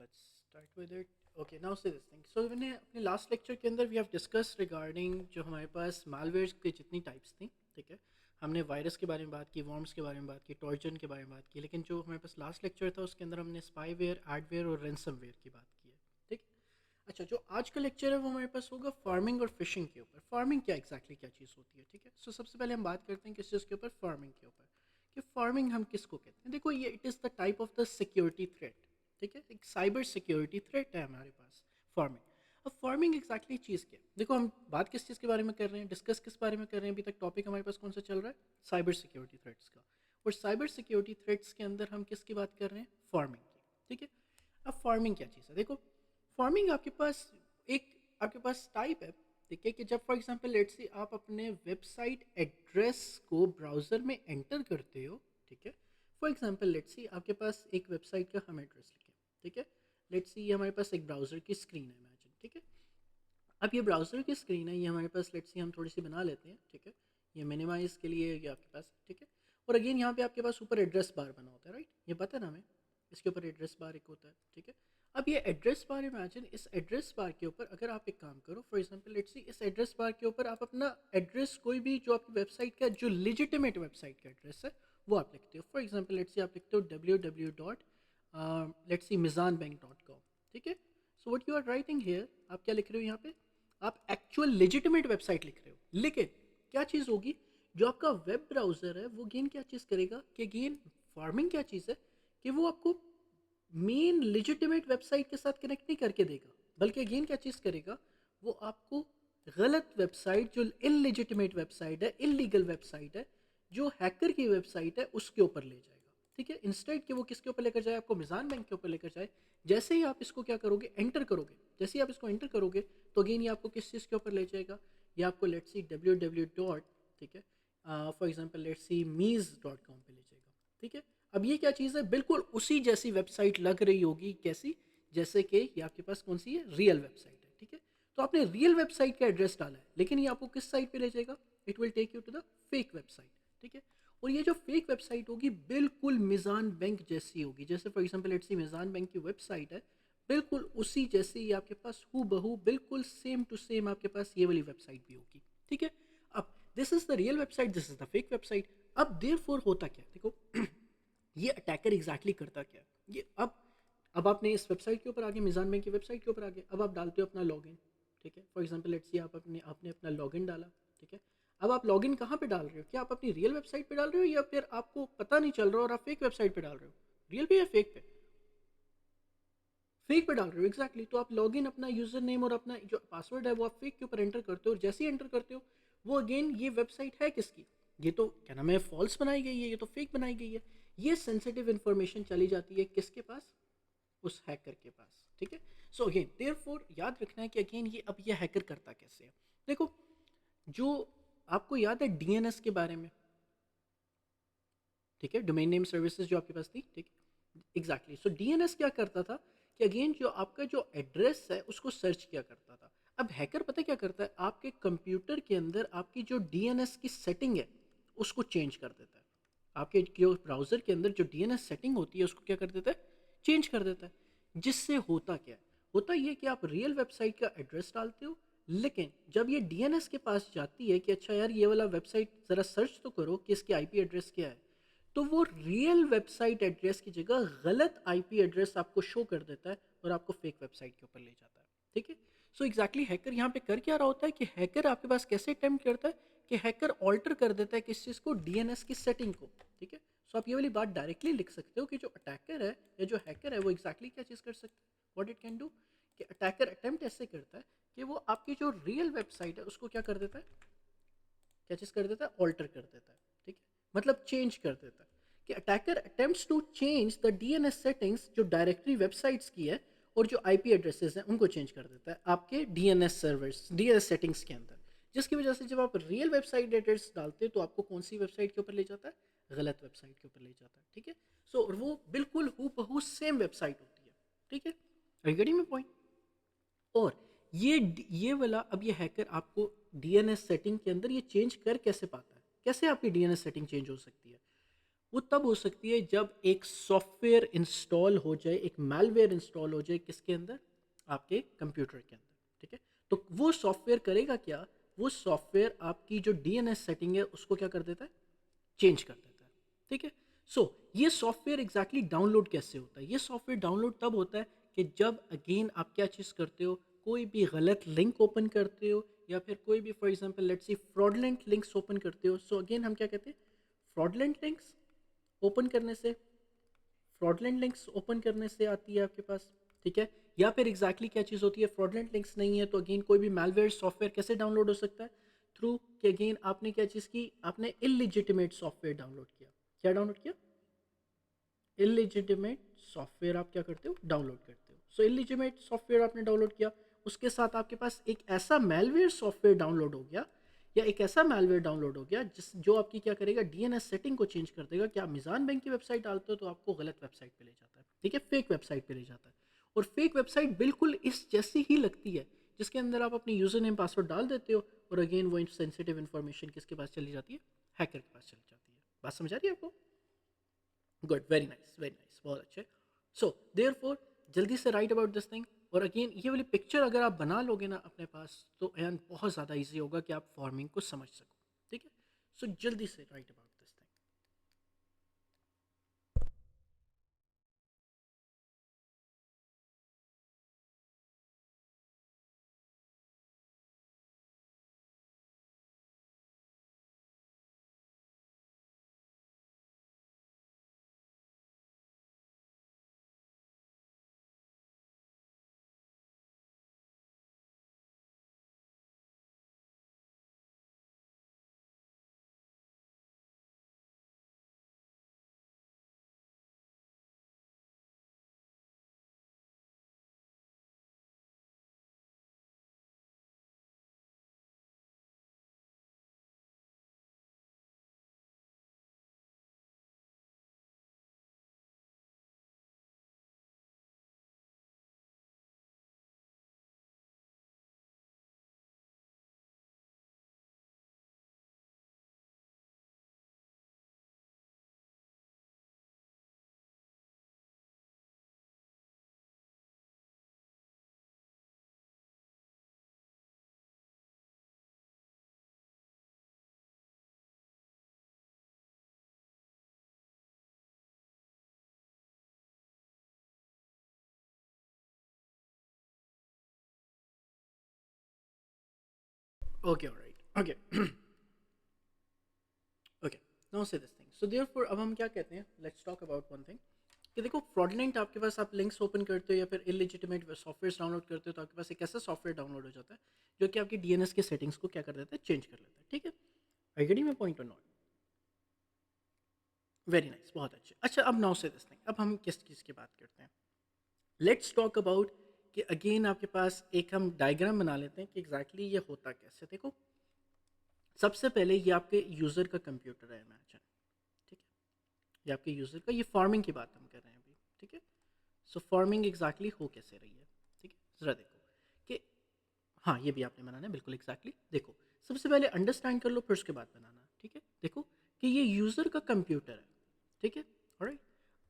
let's start with it. Okay, now say this thing. So मैंने अपने last lecture के अंदर वी हैव डिस्कस रिगार्डिंग जो हमारे पास मालवेयर की जितनी टाइप्स थी, ठीक है. हमने वायरस के बारे में बात की, वॉर्म्स के बारे में बात की, टॉर्जन के बारे में बात की, लेकिन जो हमारे पास लास्ट लेक्चर था उसके अंदर हमने स्पाईवेयर, एडवेयर और रेंसमवेयर की बात की है, ठीक. अच्छा, जो आज का लेक्चर है वो हमारे पास होगा फार्मिंग और फिशिंग के ऊपर. फार्मिंग क्या एग्जैक्टली क्या चीज़ होती है, ठीक है. सो सबसे पहले हम बात करते हैं किस चीज़ के ऊपर, फार्मिंग के ऊपर. कि फार्मिंग हम किसको कहते हैं. देखो, ये it is the type of the security threat, ठीक है. एक साइबर सिक्योरिटी थ्रेट है हमारे पास फार्मिंग. अब फार्मिंग एग्जैक्टली चीज़ क्या है. देखो, हम बात किस चीज़ के बारे में कर रहे हैं, डिस्कस किस बारे में कर रहे हैं. अभी तक टॉपिक हमारे पास कौन सा चल रहा है, साइबर सिक्योरिटी थ्रेट्स का. और साइबर सिक्योरिटी थ्रेट्स के अंदर हम किसकी बात कर रहे हैं, फार्मिंग की, ठीक है. अब फार्मिंग क्या चीज़ है. देखो, फार्मिंग आपके पास टाइप है, ठीक है. कि जब फॉर एग्जांपल लेट्स सी आप अपने वेबसाइट एड्रेस को ब्राउज़र में एंटर करते हो, ठीक है. फॉर एग्जांपल लेट्स सी आपके पास एक वेबसाइट का हम एड्रेस लिखें, ठीक है. लेट्स सी ये हमारे पास एक ब्राउज़र की स्क्रीन है, इमेजिन, ठीक है. अब ये ब्राउज़र की स्क्रीन है, ये हमारे पास लेट्स सी हम थोड़ी सी बना लेते हैं, ठीक है. ये मिनिमाइज़ के लिए ये आपके पास, ठीक है. और अगेन यहाँ पे आपके पास ऊपर एड्रेस बार बना होता है, राइट. ये पता है ना हमें, इसके ऊपर एड्रेस बार एक होता है, ठीक है. अब ये एड्रेस बार, इमेजिन इस एड्रेस बार के ऊपर अगर आप एक काम करो, फॉर एग्जांपल लेट्स सी इस एड्रेस बार के ऊपर आप अपना एड्रेस कोई भी जो आपकी वेबसाइट का जो लेजिटिमेट वेबसाइट का एड्रेस है वो आप लिखते हो. फॉर एग्जांपल लेट्स सी आप लिखते हो www. लेट्स सी mizanbank.com, ठीक है. So what you are writing here, आप क्या लिख रहे हो यहाँ पे, आप एक्चुअल लेजिटिमेट वेबसाइट लिख रहे हो. लेकिन क्या चीज़ होगी, जो आपका वेब ब्राउज़र है वो गेन क्या चीज़ करेगा, कि गेन फार्मिंग क्या चीज़ है, कि वो आपको मेन लेजिटिमेट वेबसाइट के साथ कनेक्ट नहीं करके देगा, बल्कि अगेन क्या चीज़ करेगा, वो आपको गलत वेबसाइट जो इनलेजिटिमेट वेबसाइट है, इलीगल वेबसाइट है, जो हैकर की वेबसाइट है उसके ऊपर ले जाएगा, ठीक है. इंस्टेड कि वो किसके ऊपर लेकर जाए, आपको मिजान बैंक के ऊपर लेकर जाए. जैसे ही आप इसको क्या करोगे, एंटर करोगे, जैसे ही आप इसको एंटर करोगे तो अगेन ये आपको किस चीज़ के ऊपर ले जाएगा, ये आपको लेट्स सी www डॉट, ठीक है, फॉर एग्जांपल लेट्स सी मीज़.com पे ले जाएगा, ठीक है. अब ये क्या चीज़ है, बिल्कुल उसी जैसी वेबसाइट लग रही होगी, कैसी, जैसे कि ये आपके पास कौन सी है, रियल वेबसाइट है, ठीक है. तो आपने रियल वेबसाइट का एड्रेस डाला है, लेकिन ये आपको किस साइट पे ले जाएगा, it will take you to the fake website, ठीक है. और ये जो फेक वेबसाइट होगी बिल्कुल मिज़ान बैंक जैसी होगी, जैसे for example let's C Meezan bank की वेबसाइट है, बिल्कुल उसी जैसी ये आपके पास हू बहू बिल्कुल सेम टू सेम आपके पास ये वाली वेबसाइट भी होगी, ठीक है. अब this is the real website, this is the fake website. अब देयरफॉर होता क्या है, देखो ये अटैकर एग्जैक्टली करता क्या है. ये अब आपने इस वेबसाइट के ऊपर आगे, मिजान बैंक की वेबसाइट के ऊपर आगे, अब आप डालते हो अपना लॉगिन, ठीक है. फॉर एग्जांपल लेट्स सी आप आपने अपना लॉगिन डाला, ठीक है. अब आप लॉगिन कहाँ पे डाल रहे हो, क्या आप अपनी रियल वेबसाइट पे डाल रहे हो, या फिर आपको पता नहीं चल रहा और आप फेक वेबसाइट पे डाल रहे हो, रियल पे या फेक पे, फेक पे डाल रहे हो एग्जैक्टली. तो आप लॉगिन अपना यूजर नेम और अपना जो पासवर्ड है वो आप फेक के ऊपर एंटर करते हो, और जैसे ही एंटर करते हो वो अगेन ये वेबसाइट है किसकी, ये तो क्या नाम है, फॉल्स बनाई गई है, ये तो फेक बनाई गई है. ये सेंसिटिव इंफॉर्मेशन चली जाती है किसके पास, उस हैकर के पास, ठीक है. सो अगेन देयरफॉर याद रखना है कि अगेन ये अब ये हैकर करता कैसे है. देखो, जो आपको याद है डीएनएस के बारे में, ठीक है, डोमेन नेम सर्विसेज जो आपके पास थी, ठीक है, एग्जैक्टली. सो डीएनएस क्या करता था, कि अगेन जो आपका जो एड्रेस है उसको सर्च किया करता था. अब हैकर पता क्या करता है, आपके कंप्यूटर के अंदर आपकी जो डीएनएस की सेटिंग है उसको चेंज कर देता है. आपके जो ब्राउज़र के अंदर जो डीएनएस सेटिंग होती है उसको क्या कर देता है, चेंज कर देता है. जिससे होता क्या है, होता ये कि आप रियल वेबसाइट का एड्रेस डालते हो, लेकिन जब ये डीएनएस के पास जाती है कि अच्छा यार ये वाला वेबसाइट ज़रा सर्च तो करो कि इसकी आईपी एड्रेस क्या है, तो वो रियल वेबसाइट एड्रेस की जगह गलत आईपी एड्रेस आपको शो कर देता है और आपको फेक वेबसाइट के ऊपर ले जाता है, ठीक है. सो एग्जैक्टली हैकर यहाँ पे कर क्या रहा होता है, कि हैकर आपके पास कैसे अटेम्प्ट करता है, कि हैकर ऑल्टर कर देता है किस चीज़ को, डीएनएस की सेटिंग को, ठीक है. सो आप ये वाली बात डायरेक्टली लिख सकते हो कि जो अटैकर है या जो हैकर है वो एग्जैक्टली क्या चीज़ कर सकता है, व्हाट इट कैन डू, कि अटैकर अटेम्प्ट ऐसे करता है कि वो आपकी जो रियल वेबसाइट है उसको क्या कर देता है, क्या चीज़ कर देता है, ऑल्टर कर देता है, ठीक है. मतलब चेंज कर देता है, कि attacker attempts to change the DNS settings जो डायरेक्टरी वेबसाइट्स की है, और जो आईपी एड्रेसेस हैं उनको चेंज कर देता है आपके डीएनएस सर्वर्स, डीएनएस सेटिंग्स के अंदर. जिसकी वजह से जब आप रियल वेबसाइट एड्रेस डालते हैं तो आपको कौन सी वेबसाइट के ऊपर ले जाता है, गलत वेबसाइट के ऊपर ले जाता है, ठीक है. सो वो बिल्कुल हूबहू सेम वेबसाइट होती है, ठीक है. Are you getting my point. और ये वाला अब ये हैकर आपको डीएनएस सेटिंग के अंदर ये चेंज कर कैसे पाता है, कैसे आपकी डीएनएस सेटिंग चेंज हो सकती है. वो तब हो सकती है जब एक सॉफ्टवेयर इंस्टॉल हो जाए, एक मैलवेयर इंस्टॉल हो जाए किसके अंदर, आपके कंप्यूटर के अंदर, ठीक है। तो वो सॉफ्टवेयर करेगा क्या, वो सॉफ्टवेयर आपकी जो डीएनएस सेटिंग है उसको क्या कर देता है, चेंज कर देता है, ठीक है। सो ये सॉफ्टवेयर एग्जैक्टली डाउनलोड कैसे होता है, ये सॉफ्टवेयर डाउनलोड तब होता है कि जब अगेन आप क्या चीज़ करते हो, कोई भी गलत लिंक ओपन करते हो, या फिर कोई भी for example let's C fraudulent links open करते हो। सो अगेन हम क्या कहते हैं, फ्रॉडलेंट लिंक्स ओपन करने से, फ्रॉडलेंट लिंक्स ओपन करने से आती है आपके पास, ठीक है। या फिर एग्जैक्टली क्या चीज़ होती है, फ्रॉडलेंट लिंक्स नहीं है तो अगेन कोई भी मैलवेयर सॉफ्टवेयर कैसे डाउनलोड हो सकता है, थ्रू कि अगेन आपने क्या चीज़ की, आपने इलिजिटिमेट सॉफ्टवेयर डाउनलोड किया। क्या डाउनलोड किया, इलिजिटिमेट सॉफ्टवेयर आप क्या करते हो, डाउनलोड करते हो। सो इलिजिटिमेट सॉफ्टवेयर आपने डाउनलोड किया, उसके साथ आपके पास एक ऐसा मेलवेयर सॉफ्टवेयर डाउनलोड हो गया, या एक ऐसा मेलवेयर डाउनलोड हो गया जिस जो आपकी क्या करेगा, डीएनएस सेटिंग को चेंज कर देगा कि आप मिज़ान बैंक की वेबसाइट डालते हो तो आपको गलत वेबसाइट पे ले जाता है, ठीक है, फेक वेबसाइट पे ले जाता है। और फेक वेबसाइट बिल्कुल इस जैसी ही लगती है, जिसके अंदर आप अपनी यूज़र नेम पासवर्ड डाल देते हो और अगेन वो सेंसिटिव इन्फॉर्मेशन किसके पास चली जाती है, हैकर के पास चली जाती है। बात समझ आ रही है आपको, good, very nice, very nice, बहुत अच्छे। सो देयर फोर जल्दी से राइट अबाउट दिस थिंग। और अगेन ये वाली पिक्चर अगर आप बना लोगे ना अपने पास, तो एंड बहुत ज़्यादा ईजी होगा कि आप फॉर्मिंग को समझ सको, ठीक है। सो जल्दी से right about this thing. Okay, alright, okay, okay, now से दिस थिंग। सो देयरफॉर अब हम क्या कहते हैं, let's talk about one thing, कि देखो फ्रॉडलेंट आपके पास आप लिंक्स ओपन करते हो या फिर इलिजिटिमेट सॉफ्टवेयर डाउनलोड करते हो, तो आपके पास एक ऐसा सॉफ्टवेयर डाउनलोड हो जाता है जो कि आपकी डीएनएस के सेटिंग्स को क्या कर देता है, चेंज कर लेता है, ठीक है। आई गेटिंग माय पॉइंट और नॉट, वेरी नाइस, बहुत अच्छे। अच्छा, अब नाउ से दिस थिंग, अब हम किस चीज़ की बात करते हैं, लेट्स टॉक अबाउट कि अगेन आपके पास एक हम डायग्राम बना लेते हैं कि एग्जैक्टली ये होता कैसे। देखो, सबसे पहले ये आपके यूज़र का कंप्यूटर है, इमेजिन, ठीक है, ये आपके यूज़र का, ये फार्मिंग की बात हम कर रहे हैं अभी, ठीक है। सो फार्मिंग एग्जैक्टली हो कैसे रही है, ठीक है, ज़रा देखो कि हाँ, ये भी आपने बनाना है, बिल्कुल एग्जैक्टली देखो, सबसे पहले अंडरस्टैंड कर लो फिर उसके बाद बनाना, ठीक है। देखो कि ये यूज़र का कंप्यूटर है, ठीक है, ऑलराइट।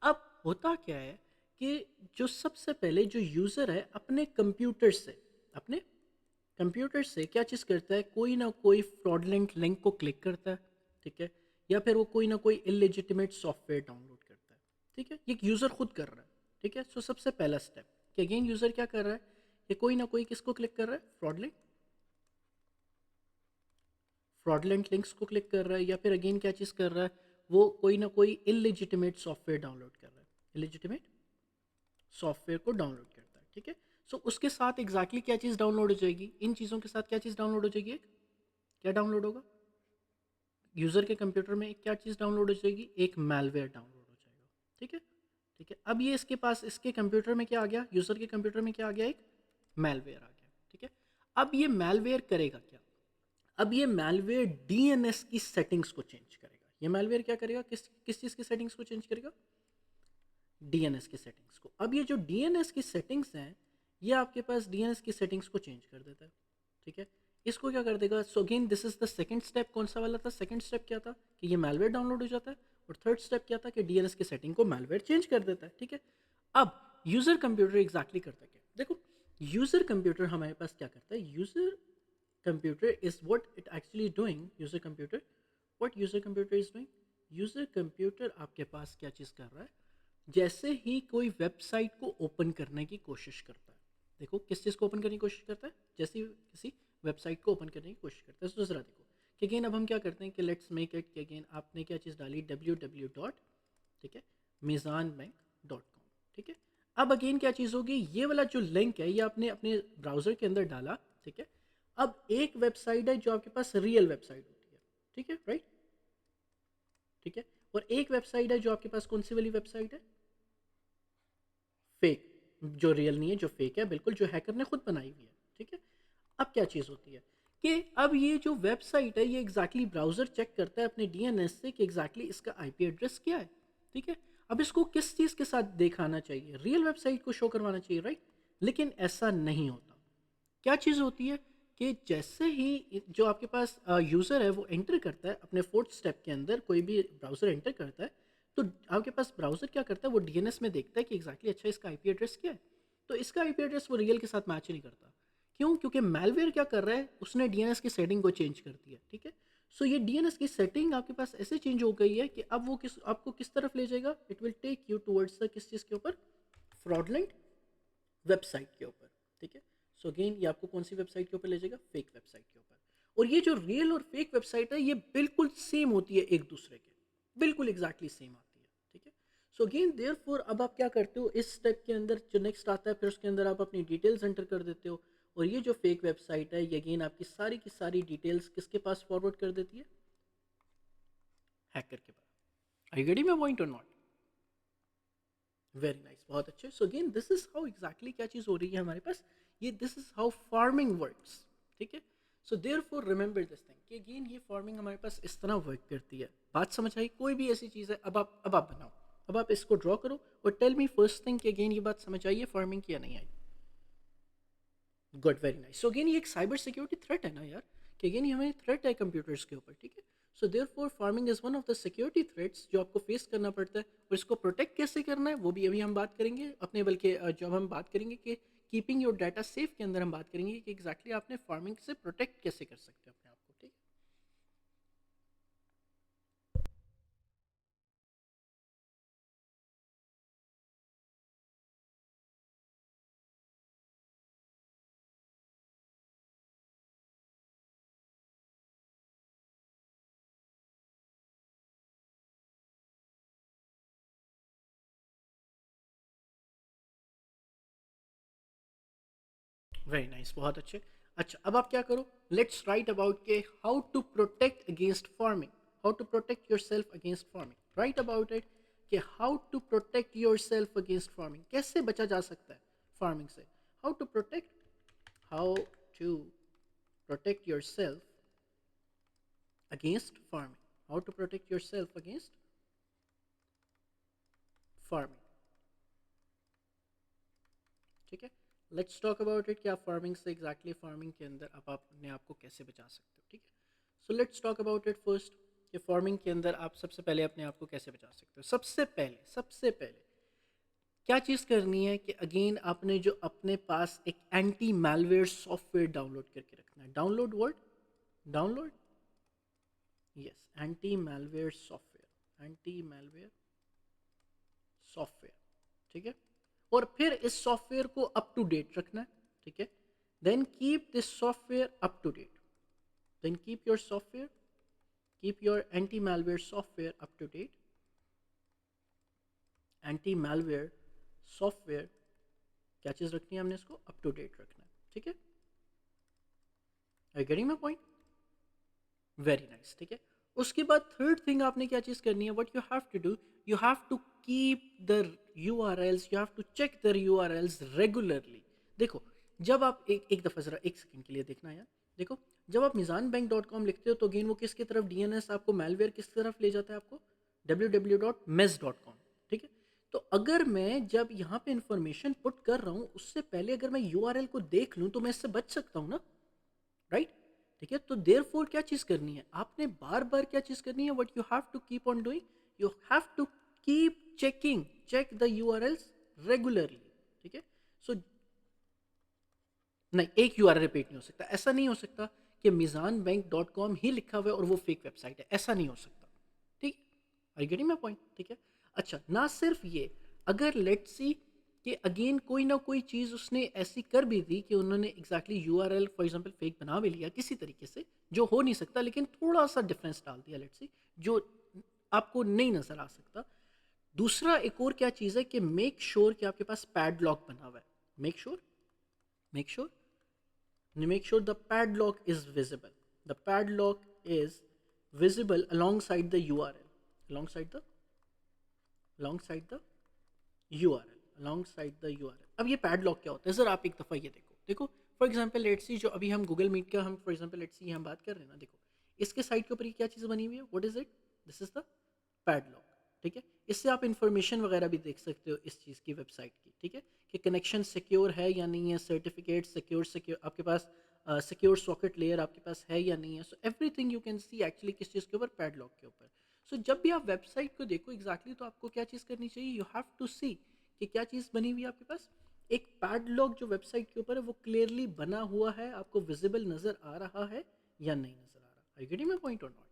अब होता क्या है कि जो सबसे पहले जो यूज़र है अपने कंप्यूटर से, अपने कंप्यूटर से क्या चीज़ करता है, कोई ना कोई फ्रॉडलेंट लिंक को क्लिक करता है, ठीक है, या फिर वो कोई ना कोई इलेजिटिमेट सॉफ्टवेयर डाउनलोड करता है, ठीक है, ये यूज़र खुद कर रहा है, ठीक है। सो सबसे पहला स्टेप कि अगेन यूज़र क्या कर रहा है, ये कोई ना कोई किसको क्लिक कर रहा है, फ्रॉडलेंट लिंक्स को क्लिक कर रहा है, या फिर अगेन क्या चीज़ कर रहा है, वो कोई ना कोई इलिजिटिमेट सॉफ्टवेयर डाउनलोड कर रहा है, इलिजिटिमेट सॉफ्टवेयर को डाउनलोड करता है, ठीक है। सो उसके साथ एग्जैक्टली क्या चीज़ डाउनलोड हो जाएगी, इन चीज़ों के साथ क्या चीज़ डाउनलोड हो जाएगी, एक क्या डाउनलोड होगा, यूज़र के कंप्यूटर में एक क्या चीज़ डाउनलोड हो जाएगी, एक मैलवेयर डाउनलोड हो जाएगा, ठीक है, ठीक है। अब ये इसके पास, इसके कंप्यूटर में क्या आ गया, यूज़र के कंप्यूटर में क्या आ गया, एक मैलवेयर आ गया, ठीक है। अब ये मैलवेयर करेगा क्या, अब ये मैलवेयर डीएनएस की सेटिंग्स को चेंज करेगा। ये मैलवेयर क्या करेगा, किस किस चीज़ की सेटिंग्स को चेंज करेगा, डीएनएस की सेटिंग्स को। अब ये जो डीएनएस की सेटिंग्स हैं, ये आपके पास डीएनएस की सेटिंग्स को चेंज कर देता है, ठीक है। इसको क्या कर देगा, सो again this is the second step, कौन सा वाला था, सेकंड स्टेप क्या था कि ये मैलवेयर डाउनलोड हो जाता है, और थर्ड स्टेप क्या था कि डीएनएस की सेटिंग को मैलवेयर चेंज कर देता है, ठीक है। अब यूज़र कंप्यूटर एग्जैक्टली करता क्या, देखो यूज़र कंप्यूटर हमारे पास क्या करता है, user computer is what it actually doing, user computer, what user computer is doing, user computer आपके पास क्या चीज़ कर रहा है, जैसे ही कोई वेबसाइट को ओपन करने की कोशिश करता है, देखो किस चीज़ को ओपन करने की कोशिश करता है, जैसे ही किसी वेबसाइट को ओपन करने की कोशिश करता है। दूसरा देखो कि अगेन अब हम क्या करते हैं कि लेट्स मेक इट कि अगेन आपने क्या चीज़ डाली www डॉट, ठीक है, मीज़ान बैंक डॉट कॉम, ठीक है। अब अगेन क्या चीज़ होगी, ये वाला जो लिंक है ये आपने अपने ब्राउज़र के अंदर डाला, ठीक है। अब एक वेबसाइट है जो आपके पास रियल वेबसाइट होती है, ठीक है, राइट, ठीक है, और एक वेबसाइट है जो आपके पास कौन सी वाली वेबसाइट है, फेक, जो रियल नहीं है, जो फेक है बिल्कुल, जो हैकर ने खुद बनाई हुई है, ठीक है। अब क्या चीज़ होती है कि अब ये जो वेबसाइट है ये एग्जैक्टली ब्राउज़र चेक करता है अपने डीएनएस से कि एग्जैक्टली इसका आईपी एड्रेस क्या है, ठीक है। अब इसको किस चीज़ के साथ दिखाना चाहिए, रियल वेबसाइट को शो करवाना चाहिए, राइट, लेकिन ऐसा नहीं होता। क्या चीज़ होती है कि जैसे ही जो आपके पास यूज़र है वो एंटर करता है अपने फोर्थ स्टेप के अंदर, कोई भी ब्राउज़र एंटर करता है, तो आपके पास ब्राउज़र क्या करता है, वो डीएनएस में देखता है कि एग्जैक्टली अच्छा इसका आईपी एड्रेस क्या है, तो इसका आईपी एड्रेस वो रियल के साथ मैच नहीं करता। क्यों, क्योंकि मैलवेयर क्या कर रहा है, उसने डीएनएस की सेटिंग को चेंज कर दिया, ठीक है। सो ये डीएनएस की सेटिंग आपके पास ऐसे चेंज हो गई है कि अब वो आपको किस तरफ ले जाएगा, it will take you towards the किस चीज़ के ऊपर, फ्रॉडलेंट वेबसाइट के ऊपर, ठीक है। सो अगेन ये आपको कौन सी वेबसाइट के ऊपर ले जाएगा, फेक वेबसाइट के ऊपर। और ये जो रियल और फेक वेबसाइट है ये बिल्कुल सेम होती है एक दूसरे के, बिल्कुल एग्जैक्टली सेम आती है, ठीक है। सो अगेन देयरफॉर अब आप क्या करते हो इस स्टेप के अंदर, जो नेक्स्ट आता है फिर उसके अंदर आप अपनी डिटेल्स एंटर कर देते हो, और ये जो फेक वेबसाइट है ये अगेन आपकी सारी की सारी डिटेल्स किसके पास फॉरवर्ड कर देती है, हैकर के पास। आई गेटिंग माय पॉइंट और नॉट, वेरी नाइस, बहुत अच्छे। सो again this is how exactly क्या चीज़ हो रही है हमारे पास, ये this is how farming works, ठीक है। So therefore remember this thing कि अगेन ये फार्मिंग हमारे पास इस तरह वर्क करती है। बात समझ आई, कोई भी ऐसी चीज़ है, अब आप बनाओ, अब आप इसको ड्रॉ करो और टेल मी फर्स्ट थिंग कि अगेन ये बात समझ आई है फार्मिंग की या नहीं आई। Good, very nice. So again ये एक साइबर सिक्योरिटी थ्रेट है ना यार, कि अगेन ये हमें थ्रेट है कंप्यूटर्स के ऊपर, ठीक है। So therefore farming is one of the security threats जो आपको फेस करना पड़ता है, और इसको प्रोटेक्ट कैसे करना है वो भी अभी हम बात करेंगे अपने, बल्कि जब हम बात करेंगे कि कीपिंग योर डाटा सेफ के अंदर हम बात करेंगे कि एग्जैक्टली आपने फार्मिंग से प्रोटेक्ट कैसे कर सकते हो अपने आप को, ठीक है। वेरी नाइस, बहुत अच्छे। अच्छा अब आप क्या करो, लेट्स राइट अबाउट के how to protect against pharming, how to protect yourself against pharming, write about it कि how to protect yourself against pharming, कैसे बचा जा सकता है फार्मिंग से, how to protect, how to protect yourself against farming, how to protect yourself against farming, ठीक है। Let's talk about it कि आप फार्मिंग से एग्जैक्टली फार्मिंग के अंदर आप अपने आप को कैसे बचा सकते हो, ठीक है। So let's talk about it first कि फार्मिंग के अंदर आप सबसे पहले अपने आप को कैसे बचा सकते हो। सबसे पहले क्या चीज़ करनी है कि अगेन आपने जो अपने पास एक एंटी मैलवेयर सॉफ्टवेयर डाउनलोड करके रखना है, download word, download, yes, anti malware software, anti malware software, ठीक है। और फिर इस सॉफ्टवेयर को अप टू डेट रखना है, ठीक है। Then keep this software up to date, then keep your software, keep your anti malware software up to date, anti malware software क्या चीज़ रखनी है हमने, इसको अप टू डेट रखना है, ठीक है। Are getting my point, very nice, ठीक है। उसके बाद थर्ड थिंग आपने क्या चीज़ करनी है, what you have to do, you have to keep the URLs, you have to check the URLs regularly. देखो जब आप एक दफ़ा ज़रा एक सेकंड के लिए देखना यार, देखो जब आप मीज़ान बैंक डॉट कॉम लिखते हो तो अगेन वो किसकी तरफ डीएनएस आपको मैलवेयर किस तरफ ले जाता है, आपको www.mez.com, ठीक है। तो अगर मैं जब यहाँ पे इंफॉर्मेशन पुट कर रहा हूँ उससे पहले अगर मैं यूआरएल को देख लूँ तो मैं इससे बच सकता हूँ ना, राइट, ठीक है। तो देयरफॉर क्या चीज़ करनी है आपने, बार बार क्या चीज़ करनी है, what you have to keep on doing, you have to keep check the URLs regularly, ठीक है। सो नहीं, एक यूआरएल रिपीट नहीं हो सकता, ऐसा नहीं हो सकता कि mizanbank.com ही लिखा हुआ है और वो फेक वेबसाइट है, ऐसा नहीं हो सकता, ठीक है। आर गेटिंग माय पॉइंट, ठीक है। अच्छा, ना सिर्फ ये, अगर लेट्स सी कि अगेन कोई ना कोई चीज़ उसने ऐसी कर भी दी कि उन्होंने exactly URL for example fake बना भी लिया किसी तरीके से, जो हो नहीं सकता, लेकिन थोड़ा सा डिफरेंस डाल दिया लेट्स सी, जो आपको नहीं नजर आ सकता। दूसरा एक और क्या चीज़ है कि मेक श्योर कि आपके पास पैडलॉक बना हुआ है। Make sure make sure the padlock is visible. The padlock is visible alongside the URL, alongside the alongside the alongside the URL. अब ये padlock क्या होता है, ज़रा आप एक दफ़ा ये देखो फॉर एग्जांपल लेट्स सी, जो अभी हम गूगल मीट का हम फॉर एग्जांपल लेट्स सी हम बात कर रहे हैं ना, देखो इसके साइट के ऊपर ये क्या चीज़ बनी हुई है, what is it, this is the padlock, ठीक है। इससे आप इंफॉर्मेशन वगैरह भी देख सकते हो इस चीज़ की वेबसाइट की, ठीक है, कि कनेक्शन सिक्योर है या नहीं है, सर्टिफिकेट सिक्योर आपके पास, सिक्योर सॉकेट लेयर आपके पास है या नहीं है। So everything you can see actually किस चीज़ के ऊपर, पैडलॉक के ऊपर। सो जब भी आप वेबसाइट को देखो एग्जैक्टली तो आपको क्या चीज़ करनी चाहिए, यू हैव टू सी कि क्या चीज़ बनी हुई है आपके पास, एक पैडलॉक जो वेबसाइट के ऊपर है वो क्लियरली बना हुआ है, आपको विजिबल नज़र आ रहा है या नहीं नज़र आ रहा। आई गेटिंग माय पॉइंट और नॉट,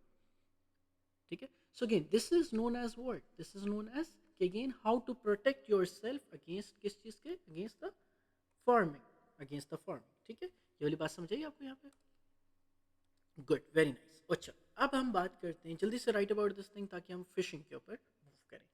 ठीक है। So again this is known as what, this is known as again how to protect yourself against किस चीज़ के, against the pharming, against the pharming, ठीक है। ये वाली बात समझ आई आपको यहाँ पे, गुड, वेरी नाइस। अच्छा, अब हम बात करते हैं जल्दी से राइट अबाउट दिस थिंग ताकि हम फिशिंग के ऊपर मूव करें।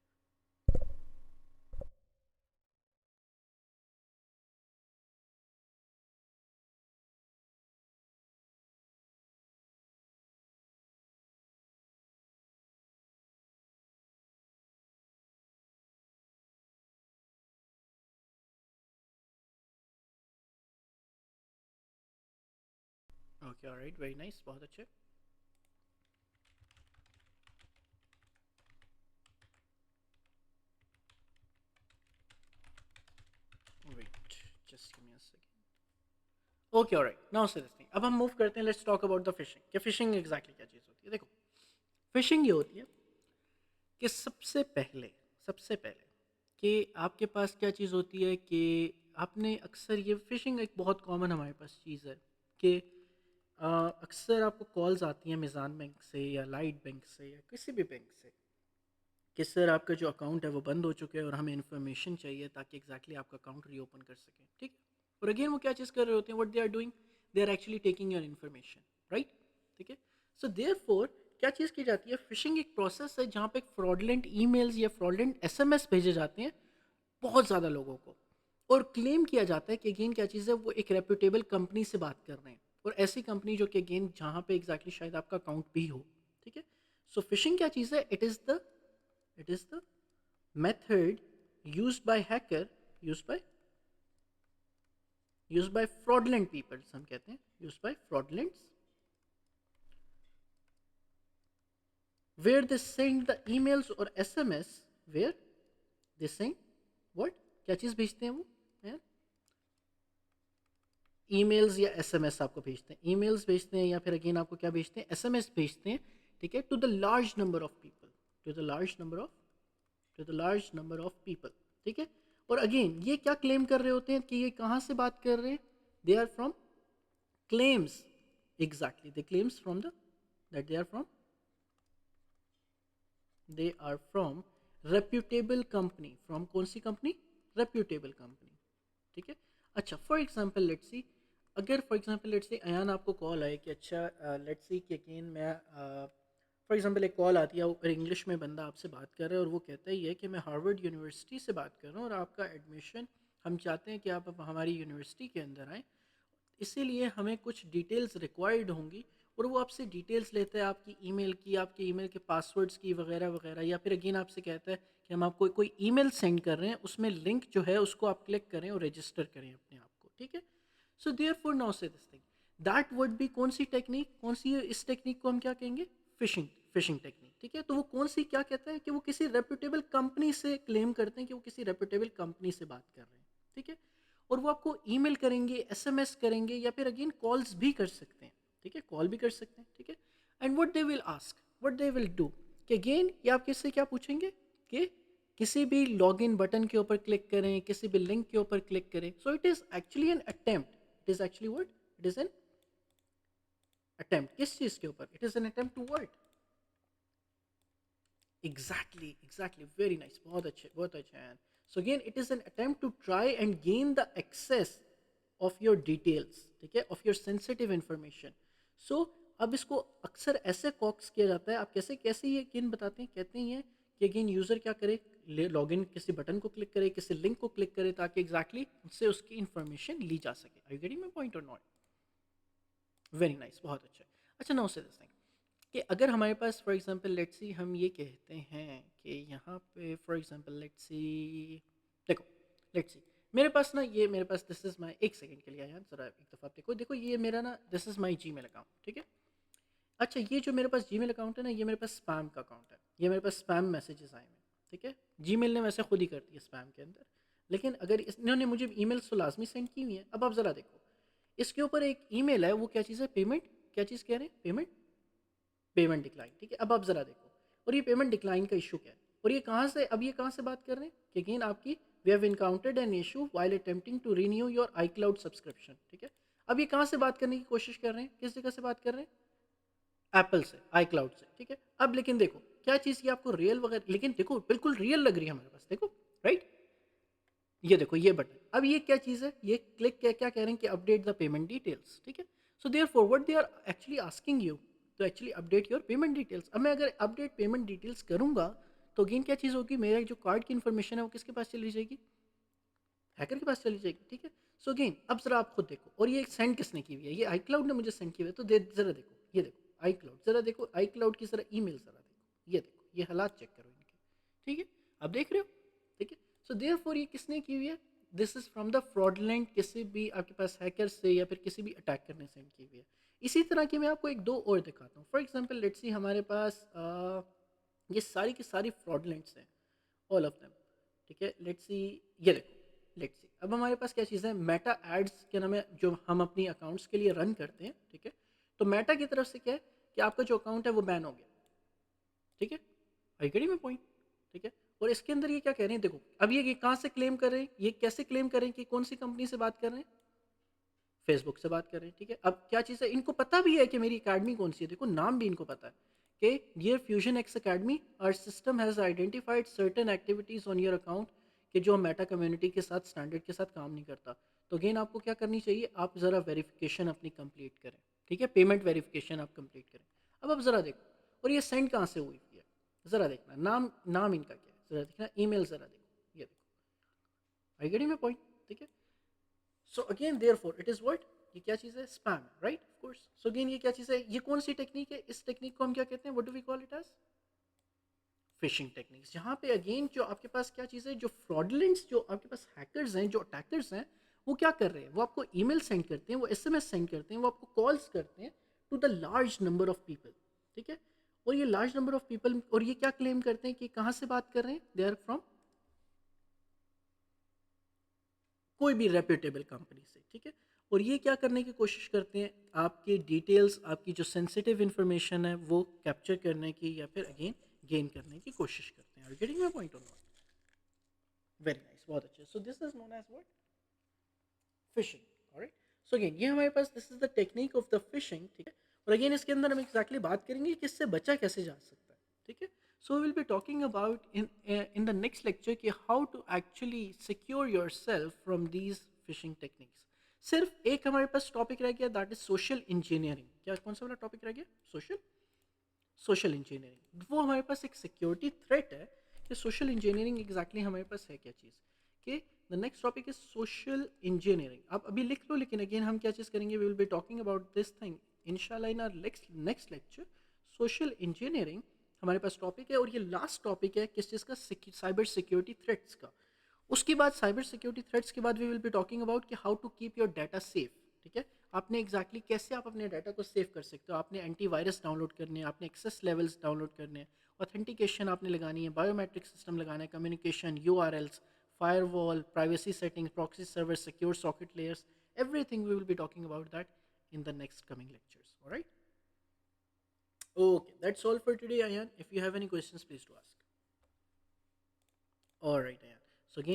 ओके, ऑलराइट, वेरी नाइस, बहुत अच्छे। Wait, just give me a second. Okay, alright, now से दिस थिंग, अब हम मूव करते हैं, let's talk about the phishing, कि फिशिंग एग्जैक्टली क्या चीज़ होती है। देखो, फिशिंग ये होती है कि सबसे पहले कि आपके पास क्या चीज़ होती है कि आपने अक्सर ये फिशिंग एक बहुत कॉमन हमारे पास चीज़ है कि अक्सर आपको कॉल्स आती हैं मिज़ान बैंक से या लाइट बैंक से या किसी भी बैंक से कि सर आपका जो अकाउंट है वो बंद हो चुका है और हमें इन्फॉर्मेशन चाहिए ताकि एग्जैक्टली आपका अकाउंट रीओपन कर सकें, ठीक है। और अगेन वो क्या चीज़ कर रहे होते हैं, what they are doing, they are actually taking your information, right, ठीक है। सो देयरफॉर क्या चीज़ की जाती है, फिशिंग एक प्रोसेस है जहाँ पे फ्रॉडलेंट ईमेल्स या फ्रॉडलेंट एसएमएस भेजे जाते हैं बहुत ज़्यादा लोगों को, और क्लेम किया जाता है कि अगेन क्या चीज़ है, वो एक रेप्यूटेबल कंपनी से बात कर रहे हैं, और ऐसी कंपनी जो कि अगेन जहाँ पे एग्जैक्टली शायद आपका अकाउंट भी हो, ठीक है। सो फिशिंग क्या चीज़ है, it is the method used by hacker, used by fraudulent people, हम कहते हैं used by fraudulents, where they send the emails or SMS, where they send what, क्या चीज़ भेजते हैं वो यार, ईमेल्स या एसएमएस आपको भेजते हैं, ईमेल्स भेजते हैं या फिर अगेन आपको क्या भेजते हैं, एसएमएस भेजते हैं, ठीक है, to the large number of people, to the large number of people, ठीक है। और अगेन ये क्या क्लेम कर रहे होते हैं कि ये कहाँ से बात कर रहे हैं, they are from claims, exactly, they claims from the that they are from reputable company, from कौन सी कंपनी, reputable company, ठीक है। अच्छा, फॉर एग्जांपल लेट्स सी, अगर for example let's see Ayan आपको कॉल आए कि अच्छा लेट्स सी कि अगेन मैं फॉर एग्जांपल एक कॉल आती है और इंग्लिश में बंदा आपसे बात कर रहा है और वो कहता है ये कि मैं हार्वर्ड यूनिवर्सिटी से बात कर रहा हूँ और आपका एडमिशन हम चाहते हैं कि आप अब हमारी यूनिवर्सिटी के अंदर आएँ, इसीलिए हमें कुछ डिटेल्स रिक्वायर्ड होंगी, और वो आपसे डिटेल्स लेता है आपकी ईमेल की, आपके ईमेल के पासवर्ड्स की वगैरह वगैरह, या फिर अगेन आपसे कहता है कि हम आपको कोई ईमेल सेंड कर रहे हैं, उसमें लिंक जो है उसको आप क्लिक करें और रजिस्टर करें अपने आप को, ठीक है। सो देयरफॉर नाउ से this thing, that would be कौन सी टेक्निक, कौन सी, इस टेक्निक को हम क्या कहेंगे, फिशिंग टेक्निक, ठीक है। तो वो कौन सी क्या कहता है कि वो किसी रेप्यूटेबल कंपनी से क्लेम करते हैं कि वो किसी रेप्यूटेबल कंपनी से बात कर रहे हैं, ठीक है। और वो आपको ईमेल करेंगे, एसएमएस करेंगे, या फिर अगेन कॉल्स भी कर सकते हैं, ठीक है, कॉल भी कर सकते हैं, ठीक है। And what they will ask, what they will do, कि अगेन ये आप किससे क्या पूछेंगे कि किसी भी लॉगिन बटन के ऊपर क्लिक करें, किसी भी लिंक के ऊपर क्लिक करें. So it is actually an attempt. It is actually what? It is an attempt. किस चीज़ के ऊपर? It is an attempt to what? Exactly, exactly, very nice, बहुत अच्छे, बहुत अच्छे हैं. So again it is an attempt to try and gain the access of your details, ठीक है, ऑफ योर सेंसिटिव इंफॉर्मेशन. सो अब इसको अक्सर ऐसे कॉक्स किया जाता है. आप कैसे कैसे ये गेन बताते हैं? कहते हैं कि अगेन यूज़र क्या करे, लॉगिन किसी बटन को क्लिक करे, किसी लिंक को क्लिक करे, ताकि एग्जैक्टली उससे उसकी इंफॉर्मेशन ली जा सके. Are you getting my point और नॉट? वेरी नाइस, बहुत अच्छा. अच्छा, नाउ से दिस थिंग कि अगर हमारे पास फॉर एग्जांपल लेट्स सी हम ये कहते हैं कि यहाँ पे फॉर एग्जांपल लेट्स सी, देखो, लेट्स सी मेरे पास ना, ये मेरे पास दिस इज़ माय, एक सेकंड के लिए यार ज़रा एक दफ़ा आप देखो, देखो ये मेरा ना this is my Gmail account, ठीक है. अच्छा, ये जो मेरे पास जीमेल अकाउंट है ना, ये मेरे पास स्पैम का अकाउंट है. ये मेरे पास स्पैम मैसेजेस आए हुए हैं, ठीक है. जीमेल ने वैसे खुद ही कर दिया स्पैम के अंदर, लेकिन अगर इन्होंने मुझे ईमेल्स तो लाजमी सेंड की हुई हैं. अब आप ज़रा देखो, इसके ऊपर एक ईमेल है, वो क्या चीज़ है? पेमेंट. क्या चीज़ कह रहे हैं? पेमेंट. पेमेंट डिक्लाइन, ठीक है. अब आप ज़रा देखो, और ये पेमेंट डिक्लाइन का इशू क्या है? और ये कहाँ से, अब ये कहाँ से बात कर रहे हैं कि अगेन आपकी we have encountered an issue while attempting to renew your iCloud subscription, ठीक है. अब ये कहाँ से बात करने की कोशिश कर रहे हैं? किस जगह से बात कर रहे हैं? एप्पल से, आई क्लाउड से, ठीक है. अब लेकिन देखो क्या चीज़ की आपको रियल वगैरह, लेकिन देखो बिल्कुल रियल लग रही है हमारे पास, देखो, राइट. ये देखो ये बटन, अब ये क्या चीज़ है? ये क्लिक क्या क्या कह रहे हैं कि अपडेट द पेमेंट डिटेल्स, ठीक है. So therefore what they are actually asking you to actually update your payment details. अब मैं अगर अपडेट पेमेंट डिटेल्स करूंगा, तो अगेन क्या चीज़ होगी? मेरा जो कार्ड की इन्फॉर्मेशन है वो किसके पास चली जाएगी? हैकर के पास चली जाएगी, ठीक है. सो अगेन अब जरा आप खुद देखो, और ये सेंड किसने की हुई है? ये आई क्लाउड ने मुझे सेंड की हुई है. तो जरा देखो, ये देखो आई क्लाउड, जरा देखो आई क्लाउड की जरा ईमेल जरा देखो, ये देखो, ये हालात चेक करो इनके, ठीक है. अब देख रहे हो, ठीक है. सो देयर फॉर ये किसने की हुई है? This is from the fraudulent, किसी भी आपके पास हैकर से या फिर किसी भी अटैक करने सेंड की हुई है. इसी तरह की मैं आपको एक दो और दिखाता हूँ. फॉर एग्जाम्पल लेट्स सी हमारे पास ये सारी की सारी फ्रॉडलेंट्स हैं, ऑल ऑफ देम, ठीक है. लेट्स सी, ये देखो, लेट्स सी अब हमारे पास क्या चीज़ है? मेटा एड्स क्या नाम है, जो हम अपनी अकाउंट्स के लिए रन करते हैं, ठीक है. तो मेटा की तरफ से क्या है कि आपका जो अकाउंट है वो बैन हो गया, ठीक है. आई गेटिंग माय पॉइंट, ठीक है. और इसके अंदर ये क्या कह रहे हैं? देखो, अब ये कहाँ से क्लेम कर रहे हैं? ये कैसे क्लेम कर रहे हैं कि कौन सी कंपनी से बात कर रहे हैं? फेसबुक से बात कर रहे हैं, ठीक है. अब क्या चीज़ है? इनको पता भी है कि मेरी अकेडमी कौन सी है, देखो नाम भी इनको पता है कि dear fusion X academy, our system has identified certain activities on your account, कि जो मेटा कम्युनिटी के साथ स्टैंडर्ड के साथ काम नहीं करता. तो अगेन आपको क्या करनी चाहिए? आप ज़रा वेरिफिकेशन अपनी कंप्लीट करें, ठीक है. पेमेंट वेरिफिकेशन आप कंप्लीट करें. अब आप ज़रा देखो, और ये सेंड कहाँ से हुई है? ज़रा देखना, नाम नाम इनका क्या है, ज़रा देखना, ईमेल ज़रा देखो, ये देखो. आई गेटिंग माय पॉइंट, ठीक है. So again therefore it is what, ये क्या चीज़ है? Spam, right, of course. So again ये क्या चीज़ है? ये कौन सी टेक्निक है? इस टेक्निक को हम क्या कहते हैं? What do we call it as? Fishing techniques. जहाँ पे अगेन जो आपके पास क्या चीज़ है, जो फ्रॉडलेंट्स, जो आपके पास हैकर्स हैं, जो अटैकर्स हैं, वो क्या कर रहे हैं? वो आपको ईमेल सेंड करते हैं, वो एसएमएस सेंड करते हैं, वो आपको कॉल्स करते हैं to the large number of people, ठीक है. और ये लार्ज नंबर ऑफ पीपल, और ये क्या क्लेम करते हैं कि कहाँ से बात कर रहे हैं? दे आर फ्रॉम कोई भी रेप्यूटेबल कंपनी से, ठीक है. और ये क्या करने की कोशिश करते हैं? आपकी डिटेल्स, आपकी जो सेंसिटिव इंफॉर्मेशन है वो कैप्चर करने की या फिर अगेन गेन करने की कोशिश करते हैं. आर गेटिंग माय पॉइंट और नॉट? वेरी नाइस, बहुत अच्छे. So this is known as what? Phishing. Alright. So again ये हमारे पास this is the technique of the phishing, ठीक है. और अगेन इसके अंदर हम एग्जैक्टली बात करेंगे कि इससे बचा कैसे जा सकता है, ठीक है. So will be talking about in the next lecture कि how to actually secure yourself from these phishing techniques. सिर्फ एक हमारे पास टॉपिक रह गया, दैट इज सोशल इंजीनियरिंग. क्या कौन सा वाला टॉपिक रह गया? Social social engineering. वो हमारे पास एक सिक्योरिटी थ्रेट है कि सोशल इंजीनियरिंग एग्जैक्टली हमारे पास है क्या चीज़, कि the next topic is social engineering. आप अभी लिख लो, लेकिन अगेन हम क्या चीज़ करेंगे? We will be talking about this thing इंशाल्लाह in our next lecture. Social engineering हमारे पास टॉपिक है, और ये लास्ट टॉपिक है किस चीज़ का? साइबर सिक्योरिटी थ्रेट्स का. उसके बाद साइबर सिक्योरिटी थ्रेट्स के बाद we will be talking about कि how to keep your data safe, ठीक है. आपने एग्जैक्टली कैसे आप अपने डाटा को सेव कर सकते हो? आपने एंटीवायरस डाउनलोड करने हैं, आपने एक्सेस लेवल्स डाउनलोड करने हैं, ऑथेंटिकेशन आपने लगानी है, बायोमेट्रिक सिस्टम लगाना है, communication, URLs, firewall, privacy settings, proxy server, secure socket layers, everything we will be talking about that in the next coming lectures. All right. Okay, that's all for today, Ayan. If you have any questions, please do ask. All right, Ayan. So again,